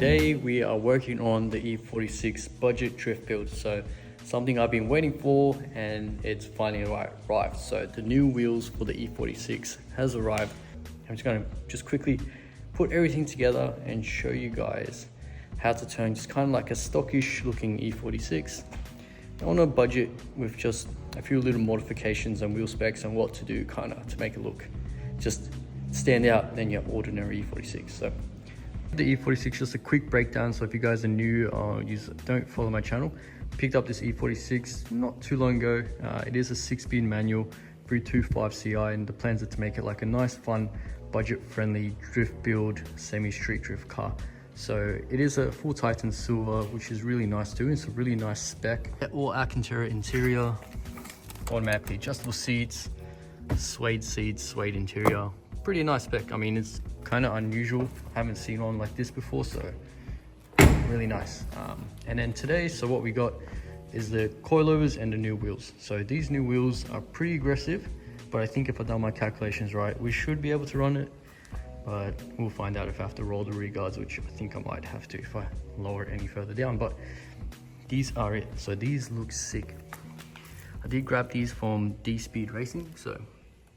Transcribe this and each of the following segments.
today we are working on the E46 budget drift build. So something I've been waiting for, and it's finally arrived. So the new wheels for the E46 has arrived. I'm just going to quickly put everything together and show you guys how to turn just kind of like a stockish looking E46 on a budget with just a few little modifications and wheel specs and what to do kind of to make it look just stand out than your ordinary E46. So the E46, just a quick breakdown. So if you guys are new or don't follow my channel, picked up this E46 not too long ago. It is a 6-speed manual 325 CI, and the plans are to make it like a nice, fun, budget-friendly drift build, semi-street drift car. So it is a full Titan silver, which is really nice too. It's a really nice spec. All Alcantara interior, automatically adjustable seats, suede seats, suede interior. Pretty nice spec. I mean, it's kind of unusual. I haven't seen one like this before, so really nice. And then today, so what we got is the coilovers and the new wheels. So these new wheels are pretty aggressive, but I think if I've done my calculations right, we should be able to run it. But we'll find out if I have to roll the rear guards, which I think I might have to if I lower it any further down. But these are it. So these look sick. I did grab these from D-Speed Racing, so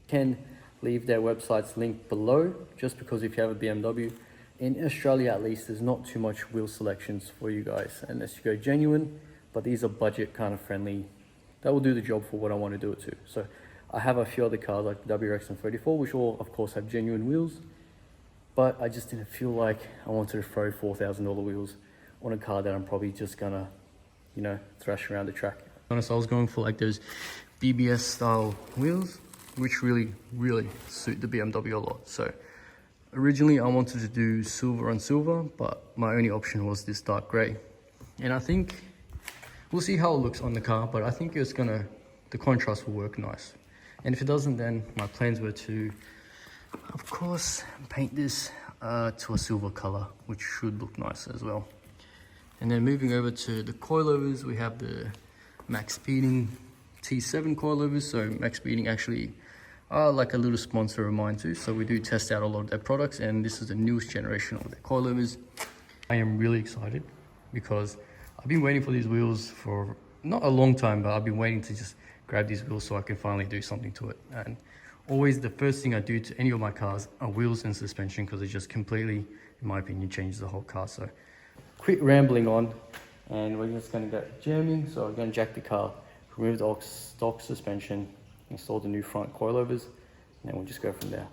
can leave their website's link below, just because if you have a BMW, in Australia at least, there's not too much wheel selections for you guys unless you go genuine, but these are budget kind of friendly. That will do the job for what I want to do it to. So I have a few other cars like the WRX and 34, which all of course have genuine wheels, but I just didn't feel like I wanted to throw $4,000 wheels on a car that I'm probably just gonna, you know, thrash around the track. Honestly, I was going for like those BBS style wheels, which really suit the BMW a lot. So originally I wanted to do silver on silver, but my only option was this dark gray. And I think we'll see how it looks on the car, but I think the contrast will work nice. And if it doesn't, then my plans were to, of course, paint this to a silver color, which should look nice as well. And then moving over to the coilovers, we have the Max Speeding T7 coilovers. So Max Speeding actually are like a little sponsor of mine too. So we do test out a lot of their products, and this is the newest generation of their coilovers. I am really excited because I've been waiting for these wheels for not a long time, but I've been waiting to just grab these wheels so I can finally do something to it. And always the first thing I do to any of my cars are wheels and suspension, because it just completely, in my opinion, changes the whole car. So quit rambling on, and we're just going to go jamming. So I'm going to jack the car, remove the stock suspension, install the new front coilovers, and then we'll just go from there.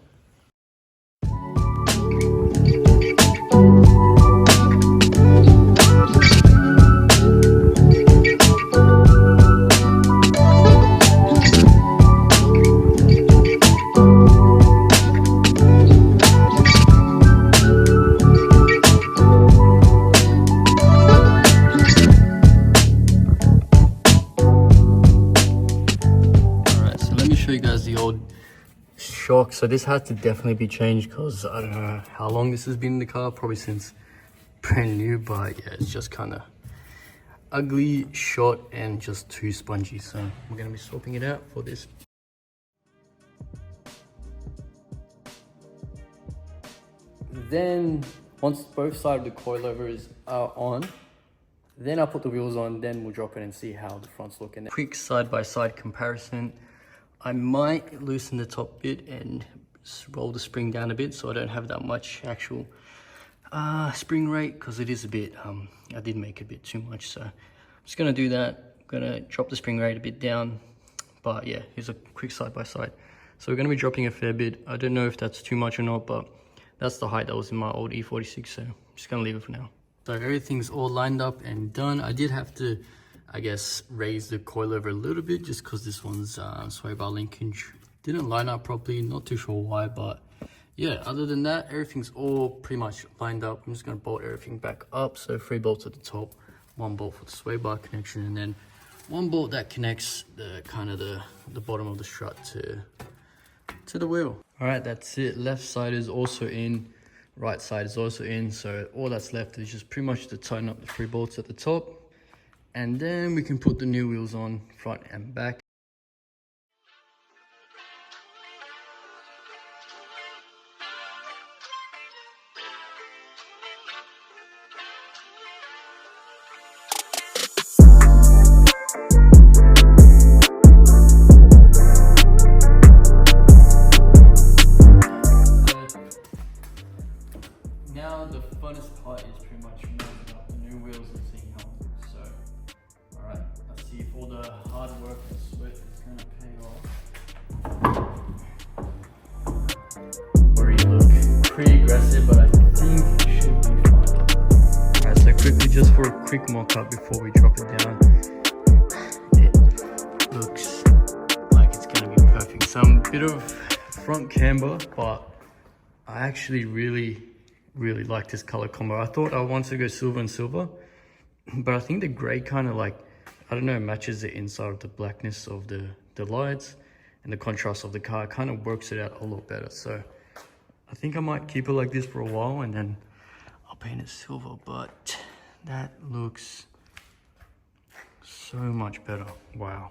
Show you guys the old shock. So this has to definitely be changed, because I don't know how long this has been in the car, probably since brand new, but yeah, it's just kind of ugly, short, and just too spongy. So we're going to be swapping it out for this. Then once both sides of the coilovers are on, then I'll put the wheels on, then we'll drop it and see how the fronts look. And quick side-by-side comparison. I might loosen the top bit and roll the spring down a bit so I don't have that much actual spring rate, because it is a bit, I did make a bit too much. So I'm just going to do that. I'm going to drop the spring rate a bit down. But yeah, here's a quick side-by-side. So we're going to be dropping a fair bit. I don't know if that's too much or not, but that's the height that was in my old E46. So I'm just going to leave it for now. So everything's all lined up and done. I did have to, I guess, raise the coilover a little bit, just because this one's sway bar linkage didn't line up properly. Not too sure why, but yeah, other than that, everything's all pretty much lined up. I'm just going to bolt everything back up. So 3 bolts at the top, 1 bolt for the sway bar connection, and then 1 bolt that connects the kind of the bottom of the strut to the wheel. All right, that's it. Left side is also in, right side is also in. So all that's left is just pretty much to tighten up the 3 bolts at the top. And then we can put the new wheels on front and back. now the funnest part is pretty much mounting up the new wheels and seeing how it looks. So, alright, let's see if all the hard work and sweat is going to pay off. Already look pretty aggressive, but I think it should be fine. Alright, so quickly, just for a quick mock-up before we drop it down. It looks like it's going to be perfect. Some bit of front camber, but I actually really like this color combo. I thought I wanted to go silver and silver, but I think the gray kind of like, I don't know, matches the inside of the blackness of the lights, and the contrast of the car kind of works it out a lot better. So I think I might keep it like this for a while and then I'll paint it silver, but that looks so much better. Wow.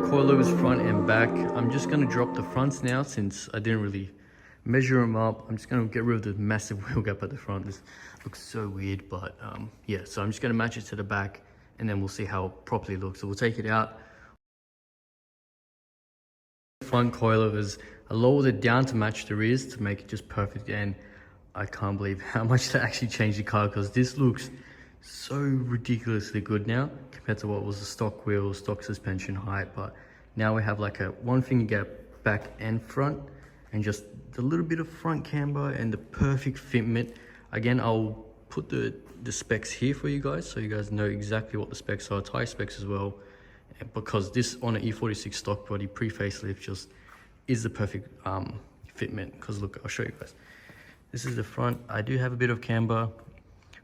Coilovers front and back. I'm just going to drop the fronts now since I didn't really measure them up. I'm just going to get rid of the massive wheel gap at the front. This looks so weird, but yeah, so I'm just going to match it to the back and then we'll see how it properly looks. So we'll take it out. Front coilovers, I lowered it down to match the rears to make it just perfect, and I can't believe how much they actually changed the car, because this looks so ridiculously good now compared to what was the stock wheel, stock suspension height. But now we have like a one finger gap back and front, and just a little bit of front camber and the perfect fitment. Again, I'll put the specs here for you guys so you guys know exactly what the specs are, tire specs as well, because this on an E46 stock body pre-facelift just is the perfect fitment. Because look, I'll show you guys. This is the front. I do have a bit of camber.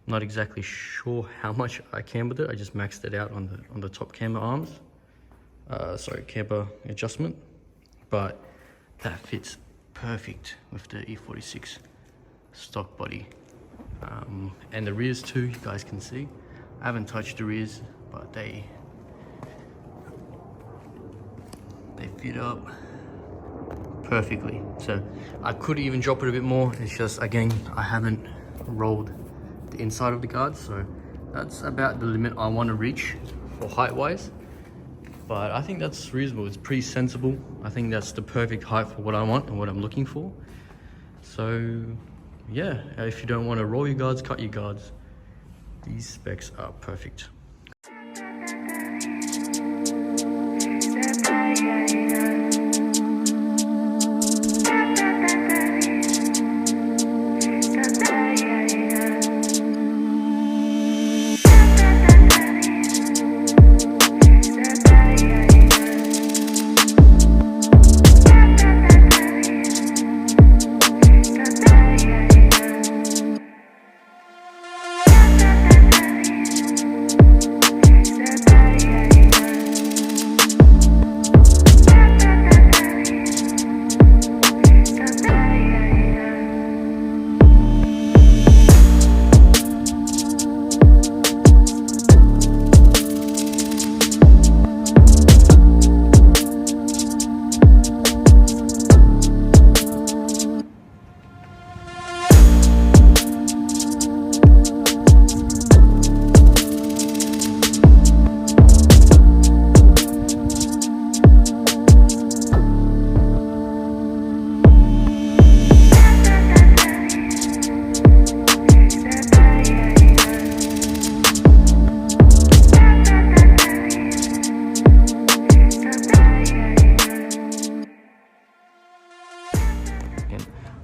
Not exactly sure how much I cambered it. I just maxed it out on the top camber arms. Sorry, camber adjustment. But that fits perfect with the E46 stock body. And the rears too, you guys can see. I haven't touched the rears, but they fit up perfectly. So I could even drop it a bit more. It's just, again, I haven't rolled the inside of the guards, so that's about the limit I want to reach for height wise. But I think that's reasonable. It's pretty sensible. I think that's the perfect height for what I want and what I'm looking for. So yeah, if you don't want to roll your guards, cut your guards, these specs are perfect.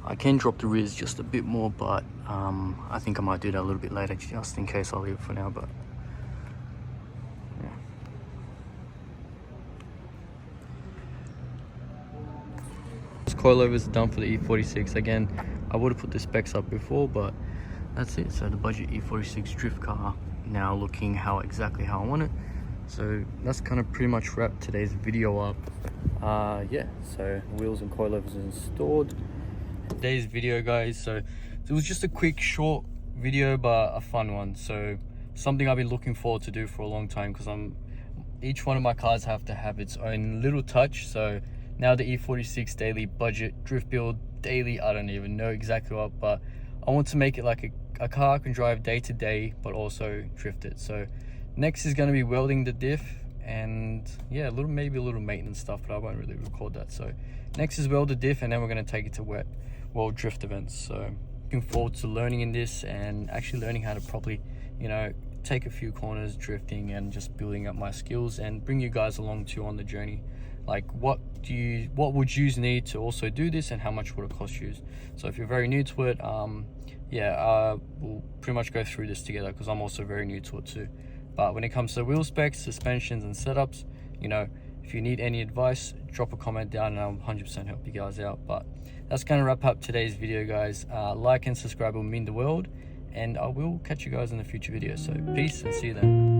I can drop the rears just a bit more, but I think I might do that a little bit later, just in case. I'll leave it for now, but yeah. This coilover is done for the E46. Again, I would have put the specs up before, but that's it. So the budget E46 drift car now looking exactly how I want it. So that's kind of pretty much wrap today's video up. Yeah, so wheels and coilovers installed. Today's video, guys, so it was just a quick short video but a fun one. So something I've been looking forward to do for a long time, because each one of my cars have to have its own little touch. So now the E46 daily budget drift build daily, I don't even know exactly what, but I want to make it like a car I can drive day to day but also drift it. So next is going to be welding the diff, and yeah, maybe a little maintenance stuff, but I won't really record that. So next is weld the diff, and then we're going to take it to world drift events. So looking forward to learning in this and actually learning how to properly, you know, take a few corners drifting and just building up my skills and bring you guys along too on the journey. Like what would you need to also do this, and how much would it cost you? So if you're very new to it, we'll pretty much go through this together, because I'm also very new to it too. But when it comes to wheel specs, suspensions and setups, you know, if you need any advice, drop a comment down and I'll 100% help you guys out. But that's going to wrap up today's video, guys. Like and subscribe will mean the world, and I will catch you guys in the future videos. So peace and see you then.